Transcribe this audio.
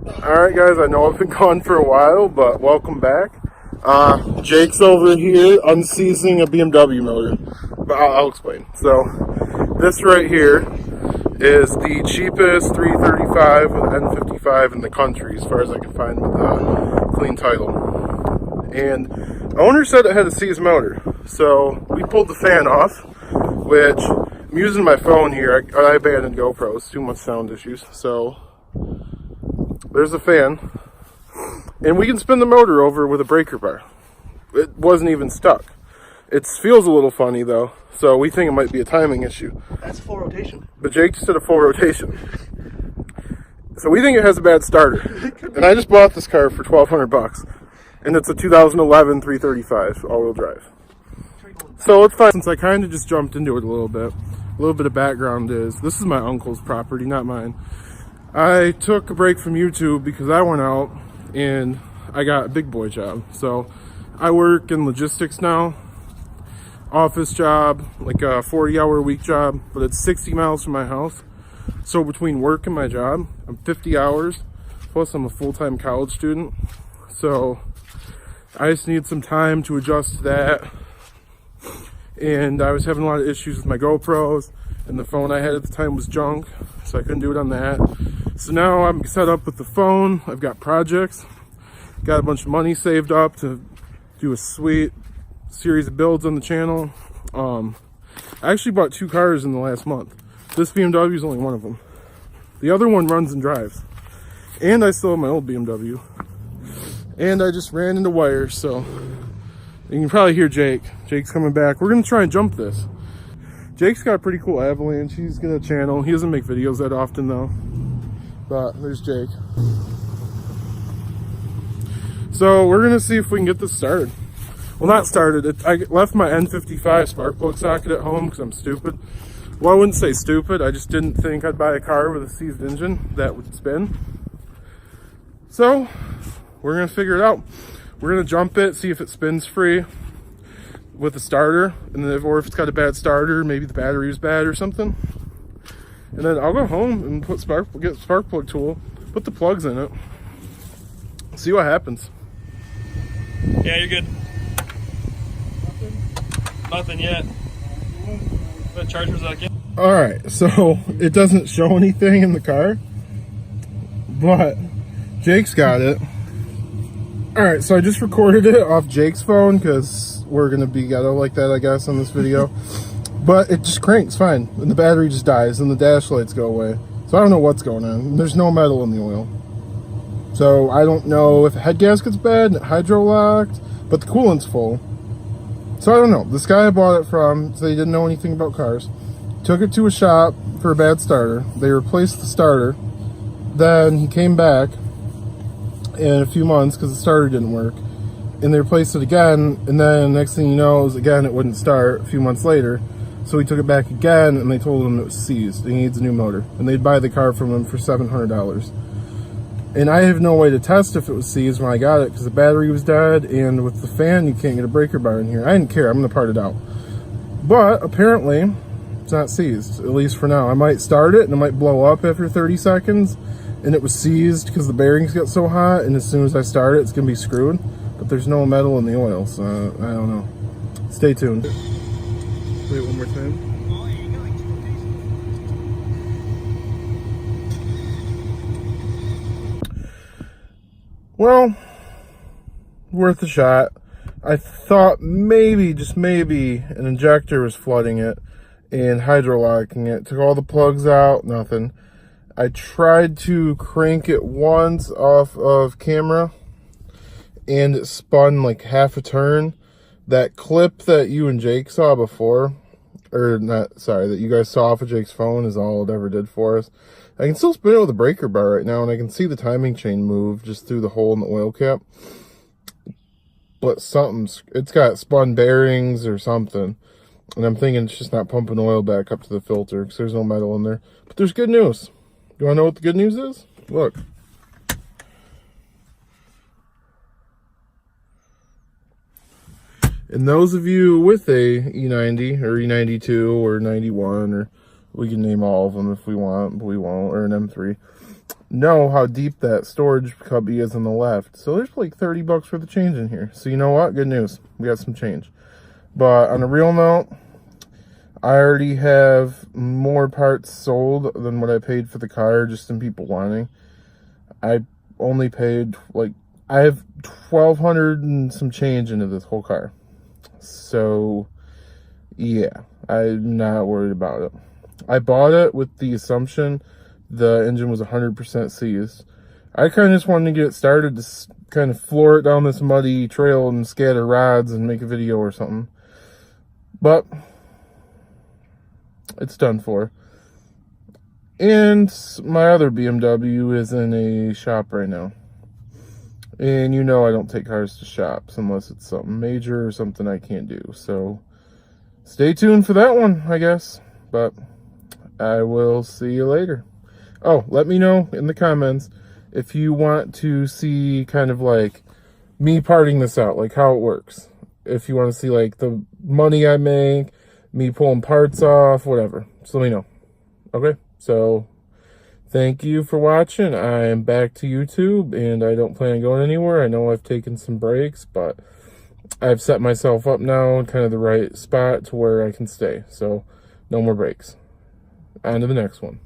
Alright guys, I know I've been gone for a while, but welcome back. Jake's over here unseizing a BMW motor. But I'll explain. So, this right here is the cheapest 335 with N55 in the country, as far as I can find with a clean title. And the owner said it had a seized motor. So, we pulled the fan off, which I'm using my phone here. I abandoned GoPros, too much sound issues. So, there's a fan, and we can spin the motor over with a breaker bar. It wasn't even stuck. It feels a little funny though, so we think it might be a timing issue. That's full rotation. But Jake just did a full rotation. So we think it has a bad starter. And I just bought this car for $1,200, and it's a 2011 335 all-wheel drive. So it's fine. Since I kind of just jumped into it a little bit of background is, this is my uncle's property, not mine. I took a break from YouTube because I went out and I got a big boy job. So I work in logistics now, office job, like a 40-hour-a-week job, but it's 60 miles from my house. So between work and my job, I'm 50 hours, plus I'm a full-time college student. So I just need some time to adjust to that. And I was having a lot of issues with my GoPros, and the phone I had at the time was junk, so I couldn't do it on that. So now I'm set up with the phone. I've got projects, got a bunch of money saved up to do a sweet series of builds on the channel. I actually bought 2 cars in the last month. This BMW is only one of them. The other one runs and drives. And I still have my old BMW. And I just ran into wires, so you can probably hear Jake. Jake's coming back. We're gonna try and jump this. Jake's got a pretty cool Avalanche. He's got a channel. He doesn't make videos that often though. But there's Jake. So we're gonna see if we can get this started. Well, not started. I left my N55 spark plug socket at home because I'm stupid. Well, I wouldn't say stupid. I just didn't think I'd buy a car with a seized engine that would spin. So we're gonna figure it out. We're gonna jump it, see if it spins free with the starter, and then or if it's got a bad starter, maybe the battery is bad or something. And then I'll go home and get a spark plug tool, put the plugs in it, see what happens. Yeah, you're good. Nothing yet. What charger's that again? All right, so it doesn't show anything in the car, but Jake's got it. All right, so I just recorded it off Jake's phone because we're gonna be ghetto like that, I guess, on this video. But it just cranks fine, and the battery just dies, and the dash lights go away. So I don't know what's going on. There's no metal in the oil. So I don't know if the head gasket's bad, and it hydro-locked, but the coolant's full. So I don't know. This guy I bought it from, so he didn't know anything about cars. Took it to a shop for a bad starter. They replaced the starter. Then he came back in a few months because the starter didn't work. And they replaced it again, and then next thing you know, again, it wouldn't start a few months later. So he took it back again, and they told him it was seized. He needs a new motor. And they'd buy the car from him for $700. And I have no way to test if it was seized when I got it, because the battery was dead, and with the fan, you can't get a breaker bar in here. I didn't care. I'm going to part it out. But apparently, it's not seized, at least for now. I might start it, and it might blow up after 30 seconds, and it was seized because the bearings got so hot, and as soon as I start it, it's going to be screwed. But there's no metal in the oil, so I don't know. Stay tuned. Wait, one more time. Well, worth a shot. I thought maybe, just maybe, an injector was flooding it and hydro-locking it. Took all the plugs out, nothing. I tried to crank it once off of camera, and it spun like half a turn. That clip that you and Jake saw before, or not, sorry, that you guys saw off of Jake's phone is all it ever did for us. I can still spin it with a breaker bar right now, and I can see the timing chain move just through the hole in the oil cap. But it's got spun bearings or something. And I'm thinking it's just not pumping oil back up to the filter because there's no metal in there. But there's good news. You want to know what the good news is? Look. And those of you with a E90 or E92 or 91, or we can name all of them if we want, but we won't, or an M3. know how deep that storage cubby is on the left. So there's like 30 bucks worth of change in here. So you know what? Good news. We got some change. But on a real note, I already have more parts sold than what I paid for the car, just in people wanting. I only paid, like, I have $1,200 and some change into this whole car. So, yeah, I'm not worried about it. I bought it with the assumption the engine was 100% seized. I kind of just wanted to get it started to kind of floor it down this muddy trail and scatter rods and make a video or something. But it's done for. And my other BMW is in a shop right now. And you know I don't take cars to shops unless it's something major or something I can't do. So stay tuned for that one, I guess. But I will see you later. Oh, let me know in the comments if you want to see kind of like me parting this out, like how it works. If you want to see like the money I make, me pulling parts off, whatever. Just let me know. Okay, so thank you for watching. I am back to YouTube, and I don't plan on going anywhere. I know I've taken some breaks, but I've set myself up now in kind of the right spot to where I can stay. So no more breaks. On to the next one.